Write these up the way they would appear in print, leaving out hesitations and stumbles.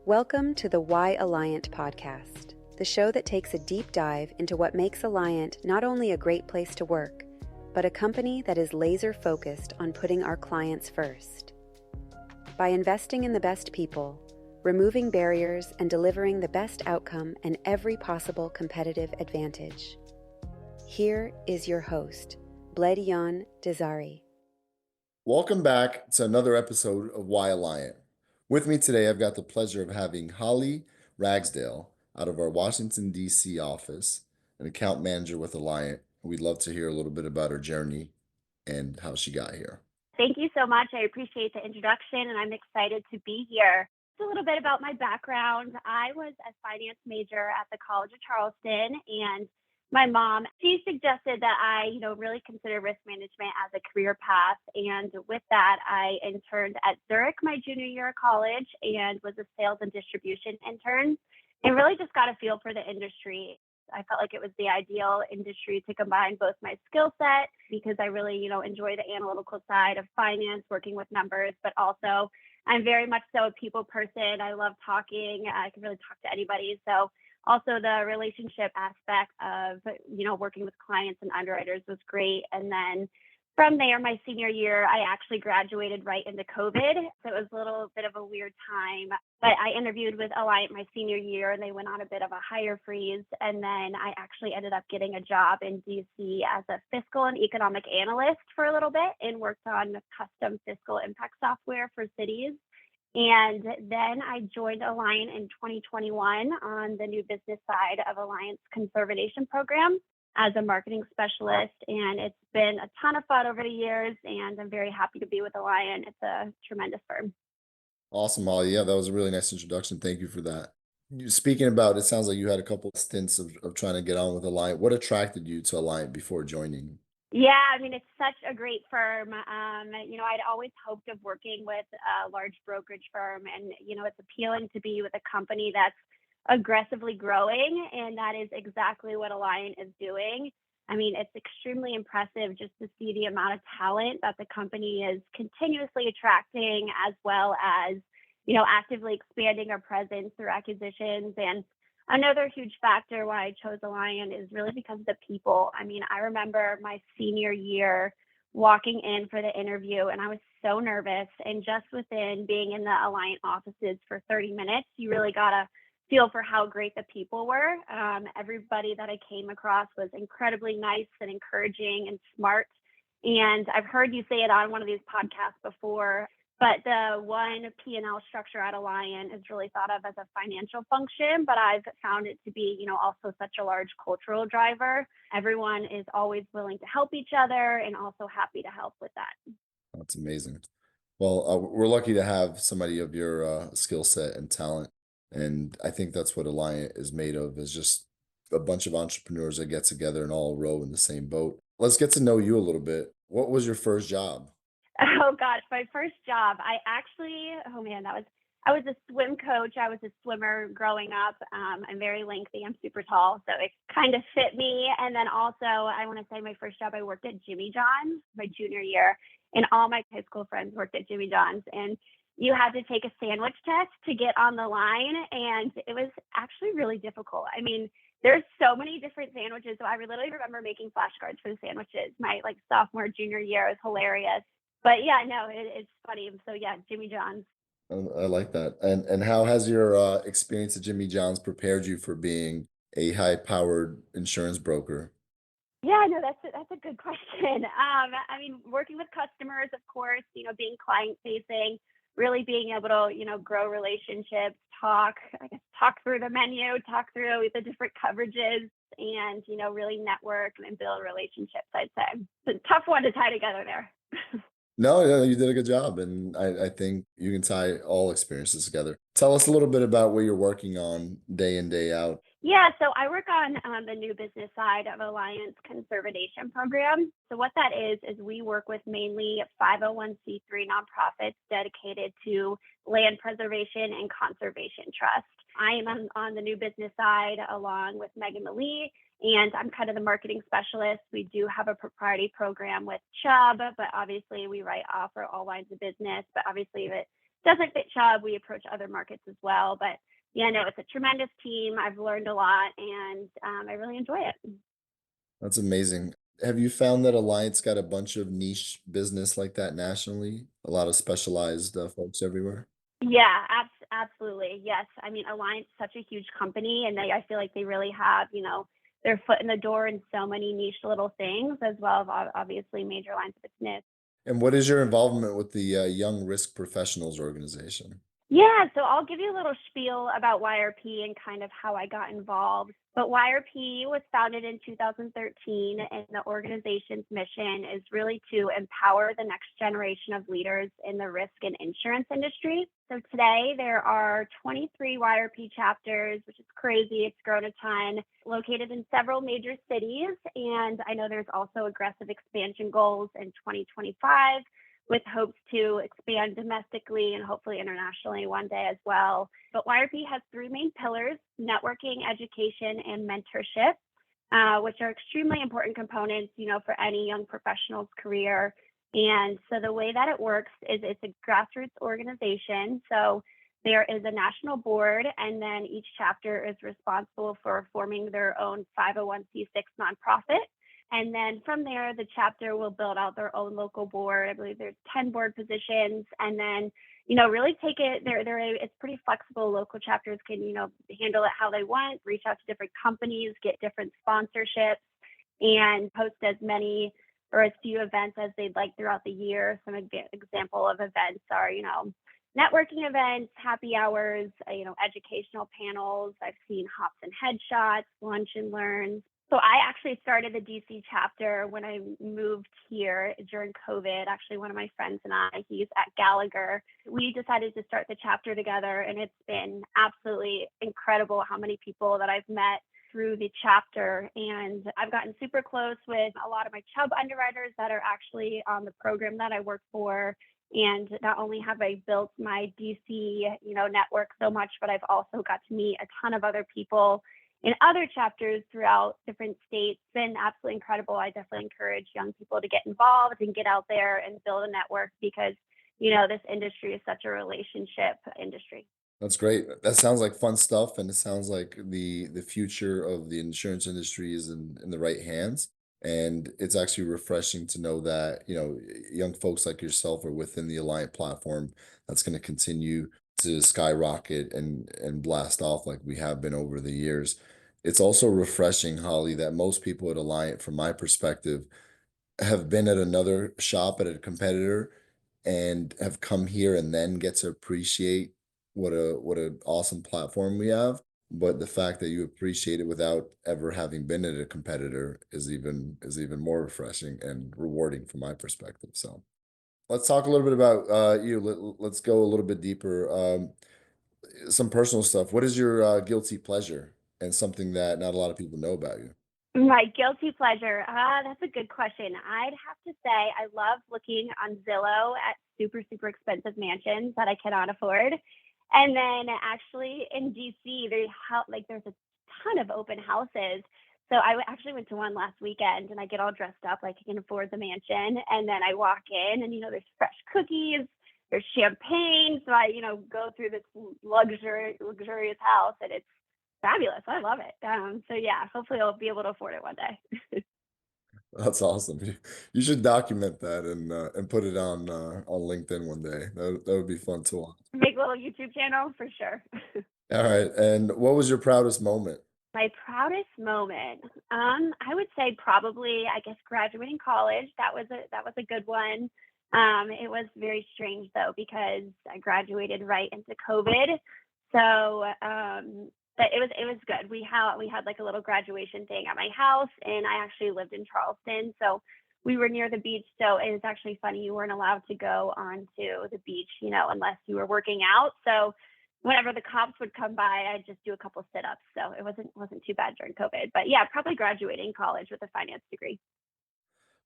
Welcome to the Why Alliant podcast, the show that takes a deep dive into what makes Alliant not only a great place to work, but a company that is laser-focused on putting our clients first. By investing in the best people, removing barriers, and delivering the best outcome and every possible competitive advantage. Here is your host, Bledion Dizdari. Welcome back to another episode of Why Alliant. With me today, I've got the pleasure of having Holly Ragsdale out of our Washington, D.C. office, an account manager with Alliant. We'd love to hear a little bit about her journey and how she got here. Thank you so much. I appreciate the introduction, and I'm excited to be here. Just a little bit about my background. I was a finance major at the College of Charleston, and my mom, she suggested that I, really consider risk management as a career path. And with that, I interned at Zurich my junior year of college and was a sales and distribution intern, and really just got a feel for the industry. I felt like it was the ideal industry to combine both my skill set, because I really, enjoy the analytical side of finance, working with numbers, but also I'm very much so a people person. I love talking. I can really talk to anybody. So also the relationship aspect of, working with clients and underwriters was great. And then from there, my senior year, I actually graduated right into COVID. So it was a little bit of a weird time, but I interviewed with Alliant my senior year and they went on a bit of a hire freeze. And then I actually ended up getting a job in DC as a fiscal and economic analyst for a little bit and worked on custom fiscal impact software for cities. And then I joined Alliant in 2021 on the new business side of Alliant's Conserve-A-Nation program as a marketing specialist. And it's been a ton of fun over the years, and I'm very happy to be with Alliant. It's a tremendous firm. Awesome, Holly. Yeah, that was a really nice introduction. Thank you for that. Speaking about, it sounds like you had a couple of stints of trying to get on with Alliant. What attracted you to Alliant before joining? Yeah, it's such a great firm. I'd always hoped of working with a large brokerage firm, and, it's appealing to be with a company that's aggressively growing, and that is exactly what Alliant is doing. It's extremely impressive just to see the amount of talent that the company is continuously attracting, as well as, actively expanding our presence through acquisitions. And another huge factor why I chose Alliant is really because of the people. I remember my senior year walking in for the interview, and I was so nervous. And just within being in the Alliant offices for 30 minutes, you really got to feel for how great the people were. Everybody that I came across was incredibly nice and encouraging and smart. And I've heard you say it on one of these podcasts before, but the one P&L structure at Alliant is really thought of as a financial function, but I've found it to be, also such a large cultural driver. Everyone is always willing to help each other and also happy to help with that. That's amazing. Well, we're lucky to have somebody of your skill set and talent. And I think that's what Alliant is made of, is just a bunch of entrepreneurs that get together and all row in the same boat. Let's get to know you a little bit. What was your first job? Oh gosh, my first job. I was a swim coach. I was a swimmer growing up. I'm very lengthy. I'm super tall, so it kind of fit me. And then also, I want to say my first job, I worked at Jimmy John's my junior year, and all my high school friends worked at Jimmy John's. And you had to take a sandwich test to get on the line, and it was actually really difficult. There's so many different sandwiches, so I literally remember making flashcards for the sandwiches. My sophomore, junior year was hilarious. But yeah, no, it's funny. So yeah, Jimmy John's. I like that. And how has your experience at Jimmy John's prepared you for being a high-powered insurance broker? Yeah, no, that's a good question. Working with customers, of course, being client facing, really being able to, grow relationships, talk through the menu, talk through the different coverages, and, really network and build relationships, I'd say. It's a tough one to tie together there. No, you did a good job, and I think you can tie all experiences together. Tell us a little bit about what you're working on day in, day out. Yeah, so I work on the new business side of Alliant's Conserve-A-Nation program. So what that is we work with mainly 501c3 nonprofits dedicated to land preservation and conservation trust. I am on the new business side along with Megan Malee, and I'm kind of the marketing specialist. We do have a proprietary program with Chubb, but obviously we write off for all lines of business. But obviously doesn't fit Chubb, we approach other markets as well. But yeah, no, it's a tremendous team. I've learned a lot, and I really enjoy it. That's amazing. Have you found that Alliance got a bunch of niche business like that nationally? A lot of specialized folks everywhere? Yeah, absolutely. Yes. I mean, Alliant is such a huge company, and I feel like they really have, their foot in the door in so many niche little things, as well as obviously major lines of business. And what is your involvement with the Young Risk Professionals organization? Yeah, so I'll give you a little spiel about YRP and kind of how I got involved. But YRP was founded in 2013, and the organization's mission is really to empower the next generation of leaders in the risk and insurance industry. So today there are 23 YRP chapters, which is crazy. It's grown a ton, located in several major cities. And I know there's also aggressive expansion goals in 2025, with hopes to expand domestically and hopefully internationally one day as well. But YRP has three main pillars: networking, education, and mentorship, which are extremely important components, for any young professional's career. And so the way that it works is it's a grassroots organization. So there is a national board, and then each chapter is responsible for forming their own 501c6 nonprofit. And then from there, the chapter will build out their own local board. I believe there's 10 board positions, and then, really take it. It's pretty flexible. Local chapters can, handle it how they want, reach out to different companies, get different sponsorships, and host as many or as few events as they'd like throughout the year. Some example of events are, networking events, happy hours, educational panels. I've seen hops and headshots, lunch and learns. So I actually started the DC chapter when I moved here during COVID. Actually, one of my friends and I, he's at Gallagher. We decided to start the chapter together, and it's been absolutely incredible how many people that I've met through the chapter. And I've gotten super close with a lot of my Chubb underwriters that are actually on the program that I work for. And not only have I built my DC, network so much, but I've also got to meet a ton of other people in other chapters throughout different states. It's been absolutely incredible. I definitely encourage young people to get involved and get out there and build a network because, this industry is such a relationship industry. That's great. That sounds like fun stuff, and it sounds like the future of the insurance industry is in the right hands. And it's actually refreshing to know that, young folks like yourself are within the Alliant platform that's going to continue to skyrocket and blast off like we have been over the years. It's also refreshing, Holly, that most people at Alliant, from my perspective, have been at another shop at a competitor and have come here and then get to appreciate what an awesome platform we have. But the fact that you appreciate it without ever having been at a competitor is even more refreshing and rewarding from my perspective. So let's talk a little bit about you. Let's go a little bit deeper. Some personal stuff. What is your guilty pleasure and something that not a lot of people know about you? My guilty pleasure. That's a good question. I'd have to say I love looking on Zillow at super, super expensive mansions that I cannot afford. And then actually in DC, there's a ton of open houses. So I actually went to one last weekend, and I get all dressed up like I can afford the mansion. And then I walk in, and there's fresh cookies, there's champagne. So I go through this luxurious house, and it's fabulous. I love it. So yeah, hopefully I'll be able to afford it one day. That's awesome. You should document that and put it on LinkedIn one day. That would be fun to watch. Make a little YouTube channel for sure. All right. And what was your proudest moment? My proudest moment, I would say probably, I guess, graduating college. That was a good one. It was very strange though because I graduated right into COVID, so but it was good. We had like a little graduation thing at my house, and I actually lived in Charleston, so we were near the beach. So it was actually funny. You weren't allowed to go onto the beach, unless you were working out. So whenever the cops would come by, I'd just do a couple sit-ups. So it wasn't too bad during COVID. But yeah, probably graduating college with a finance degree.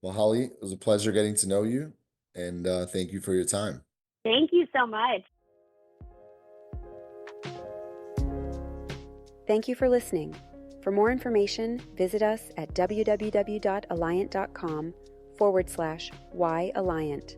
Well, Holly, it was a pleasure getting to know you, and thank you for your time. Thank you so much. Thank you for listening. For more information, visit us at www.alliant.com/whyalliant.